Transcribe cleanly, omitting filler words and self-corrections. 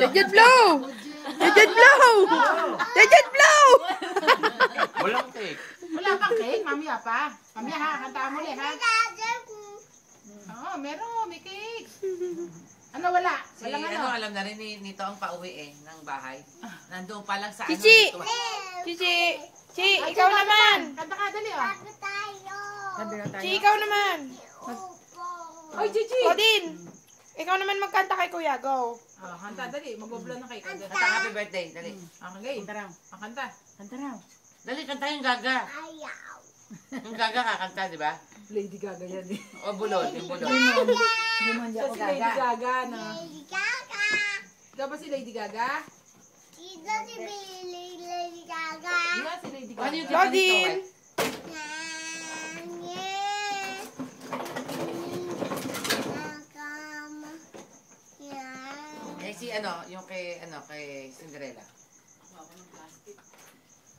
Dejet blow! Dejet blow! Dejet blow! Walang cake. Wala pang cake, mamaya pa. Mamaya ha, kantaan mo ulit ha. Oo, meron, may cake. Ano wala? Si, Walang ano, alam na rin nito ang pauwi ng bahay. Nandoon pa lang sa Chichi! ano. Chichi! Chi, ikaw naman! Kanta ka, dali oh. Chi, ikaw naman! Oy, Chichi! Odin! Ikaw naman magkanta kay Kuya, go! Kanta, dali. Mag-blow na cake. Kanta happy birthday, dali. Okay, kanta raw. Kanta. Kanta raw. Dali, kanta yung gaga. Yung gaga kakanta, di ba? Lady Gaga yan eh. O bulod, yung bulod. Hindi mo hindi Siya ako si Lady gaga. Gaga na. Ikaw ba si Lady Gaga? Yan, si Lady Ano Gaga. yung tipo nito, Odin! eh? Eh si ano, yung kay Cinderella.